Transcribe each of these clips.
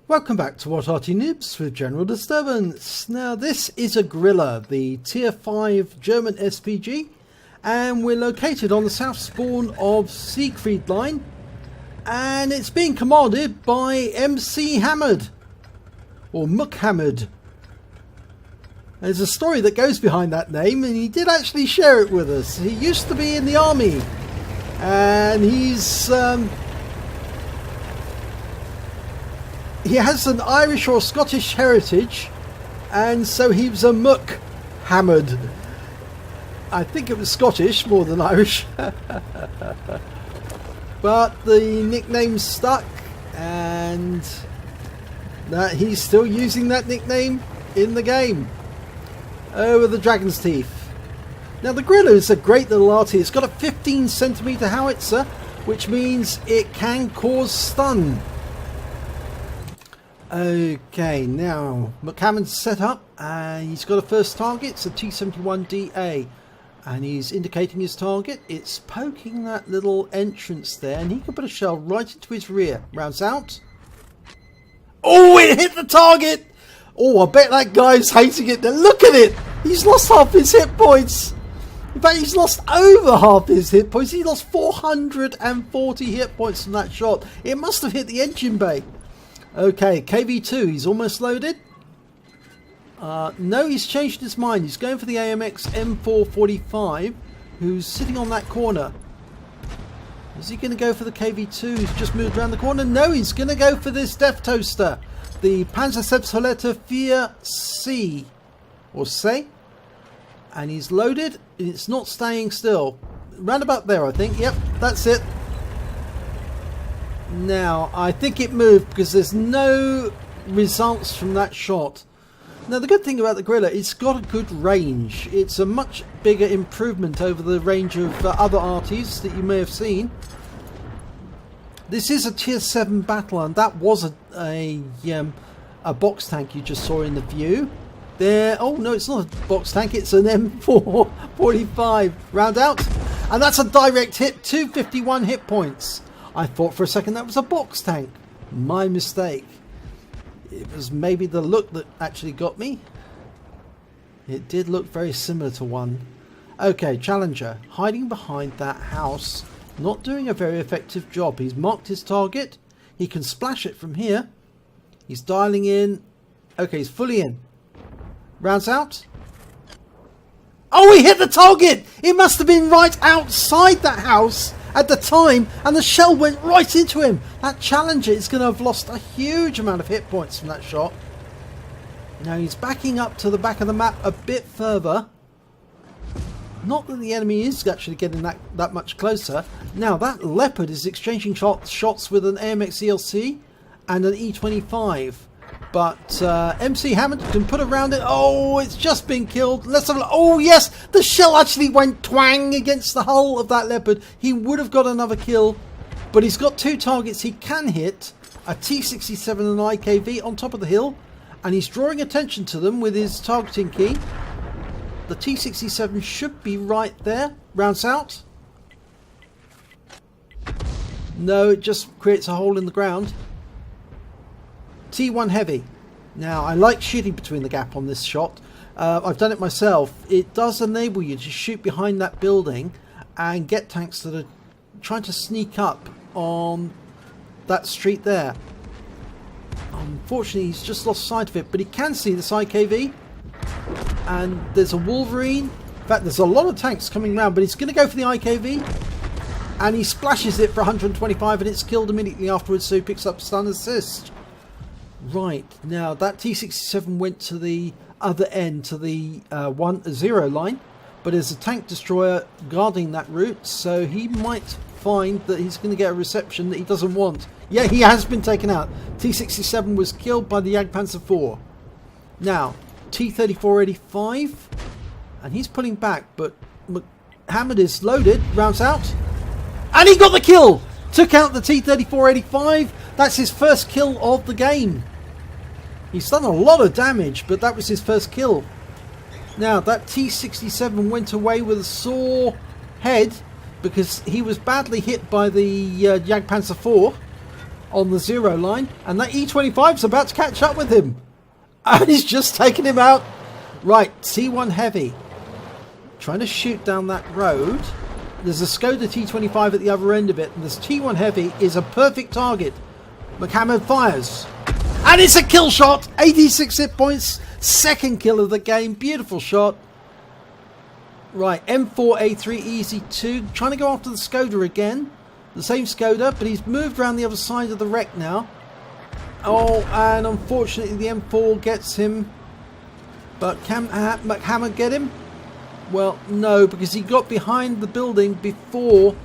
Welcome back to What Arty Noobs with General Disturbance. Now this is a Grille, the tier 5 German SPG, and we're located on the south spawn of Siegfried Line, and it's being commanded by MCHammereD, or MCHammereD. There's a story that goes behind that name, and he did actually share it with us. He used to be in the army, and he has an Irish or Scottish heritage, and so he was a MCHammereD. I think it was Scottish more than Irish. But the nickname stuck, and he's still using that nickname in the game. Over the Dragon's Teeth. Now the Grille is a great little arty. It's got a 15cm howitzer, which means it can cause stun. Okay, now McCammon's set up, and he's got a first target. It's a T71DA, and he's indicating his target. It's poking that little entrance there, and he can put a shell right into his rear. Rounds out. Oh, it hit the target! Oh, I bet that guy's hating it. Now look at it! He's lost half his hit points. In fact, he's lost over half his hit points. He lost 440 hit points from that shot. It must have hit the engine bay. Okay, KV2, he's almost loaded. No, he's changed his mind. He's going for the AMX M445, who's sitting on that corner. Is he going to go for the KV2 who's just moved around the corner? No, he's going to go for this Death Toaster. The Panzerceptoletter 4C, or C. And he's loaded. It's not staying still. Round about there, I think. Yep, that's it. Now, I think it moved because there's no results from that shot. Now, the good thing about the Grille, it's got a good range. It's a much bigger improvement over the range of other arties that you may have seen. This is a tier 7 battle, and that was a box tank you just saw in the view. There. Oh, no, it's not a box tank. It's an M445. Round out. And that's a direct hit. 251 hit points. I thought for a second that was a box tank. My mistake. It was maybe the look that actually got me. It did look very similar to one. Okay, Challenger. Hiding behind that house. Not doing a very effective job. He's marked his target. He can splash it from here. He's dialing in. Okay, he's fully in. Rounds out. Oh, he hit the target! It must have been right outside that house at the time, and the shell went right into him. That Challenger is going to have lost a huge amount of hit points from that shot. Now he's backing up to the back of the map a bit further. Not that the enemy is actually getting that much closer. Now that Leopard is exchanging shots with an AMX ELC and an E25. But MCHammereD can put around it. Oh, it's just been killed. Let's have a look. Oh, yes. The shell actually went twang against the hull of that Leopard. He would have got another kill. But he's got two targets he can hit. A T67 and an IKV on top of the hill. And he's drawing attention to them with his targeting key. The T67 should be right there. Rounds out. No, it just creates a hole in the ground. T1 heavy. Now I like shooting between the gap on this shot. I've done it myself. It does enable you to shoot behind that building and get tanks that are trying to sneak up on that street there. Unfortunately, he's just lost sight of it, but he can see this IKV, and there's a Wolverine. In fact, there's a lot of tanks coming around, but he's going to go for the IKV, and he splashes it for 125, and it's killed immediately afterwards, so he picks up stun assist. Right, now that T67 went to the other end, to the 1-0 line, but there's a tank destroyer guarding that route, so he might find that he's going to get a reception that he doesn't want. Yeah, he has been taken out. T67 was killed by the Jagdpanzer IV. Now, T3485, and he's pulling back, but MCHammereD is loaded, rounds out, and he got the kill! Took out the T3485. That's his first kill of the game. He's done a lot of damage, but that was his first kill. Now, that T67 went away with a sore head because he was badly hit by the Jagdpanzer IV. on the 0 line, and that E25's about to catch up with him. And he's just taken him out. Right, T1 Heavy. Trying to shoot down that road. There's a Skoda T25 at the other end of it, and this T1 Heavy is a perfect target. MCHammereD fires. And it's a kill shot! 86 hit points. Second kill of the game. Beautiful shot. Right, M4A3 Easy 2. Trying to go after the Skoda again. The same Skoda, but he's moved around the other side of the wreck now. Oh, and unfortunately the M4 gets him. But can MCHammereD get him? Well, no, because he got behind the building before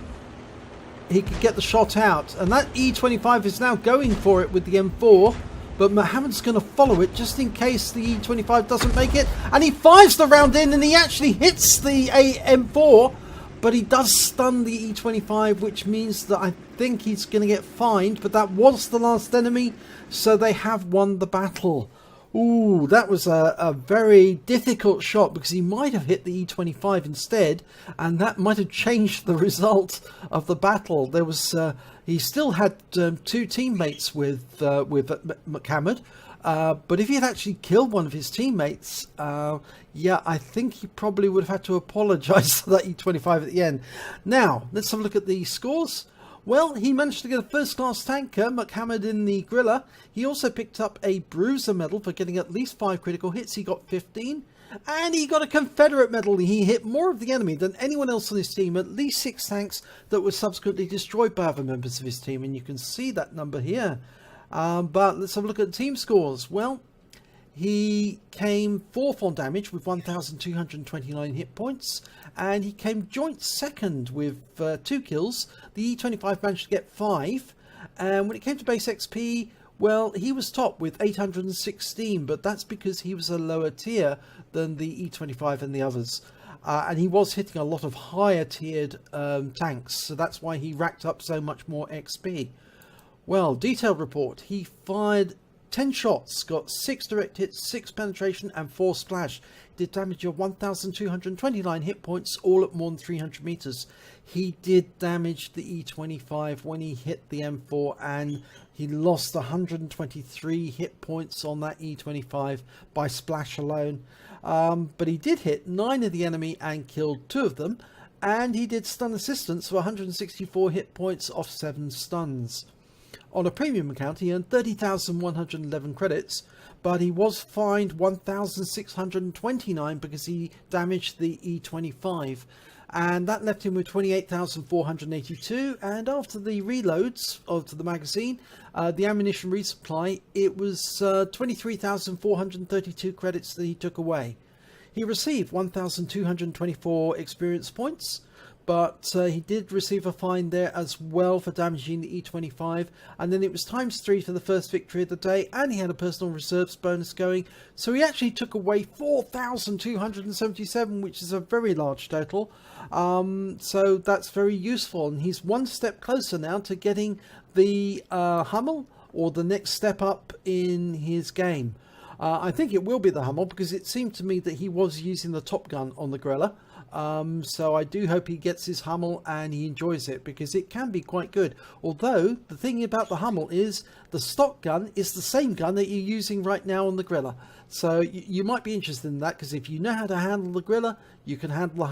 he could get the shot out. And that E25 is now going for it with the M4. But MCHammered's going to follow it just in case the E25 doesn't make it. And he fires the round in and he actually hits the M4. But he does stun the E25, which means that I think he's going to get fined. But that was the last enemy, so they have won the battle. Ooh, that was a very difficult shot because he might have hit the E25 instead, and that might have changed the result of the battle. There was he still had two teammates with MCHammereD, but if he had actually killed one of his teammates, yeah, I think he probably would have had to apologise to that E25 at the end. Now, let's have a look at the scores. Well, he managed to get a first-class tanker, MCHammereD in the Grille. He also picked up a Bruiser medal for getting at least 5 critical hits. He got 15. And he got a Confederate medal. He hit more of the enemy than anyone else on his team. At least 6 tanks that were subsequently destroyed by other members of his team. And you can see that number here. But let's have a look at the team scores. Well, he came 4th on damage with 1,229 hit points, and he came joint second with 2 kills. The E25 managed to get 5, and when it came to base XP, well, he was top with 816, but that's because he was a lower tier than the E25 and the others. And he was hitting a lot of higher tiered tanks, so that's why he racked up so much more XP. Well, detailed report. He fired 10 shots, got 6 direct hits, 6 penetration and 4 splash. Did damage of 1,229 hit points, all at more than 300 meters. He did damage the E25 when he hit the M4, and he lost 123 hit points on that E25 by splash alone. But he did hit 9 of the enemy and killed 2 of them, and he did stun assistance for 164 hit points off 7 stuns. On a premium account, he earned 30,111 credits, but he was fined 1,629 because he damaged the E25, and that left him with 28,482. And after the reloads of the magazine, the ammunition resupply, it was 23,432 credits that he took away. He received 1,224 experience points, but he did receive a fine there as well for damaging the E25, and then it was ×3 for the first victory of the day, and he had a personal reserves bonus going, so he actually took away 4,277, which is a very large total. So that's very useful, and he's one step closer now to getting the Hummel, or the next step up in his game. I think it will be the Hummel, because it seemed to me that he was using the Top Gun on the Grille. So I do hope he gets his Hummel and he enjoys it, because it can be quite good. Although the thing about the Hummel is the stock gun is the same gun that you're using right now on the Grille. So you might be interested in that, because if you know how to handle the Grille, you can handle the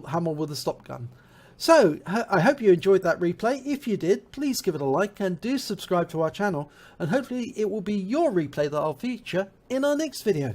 Hummel with the stock gun. So I hope you enjoyed that replay. If you did, please give it a like and do subscribe to our channel, and hopefully it will be your replay that I'll feature in our next video.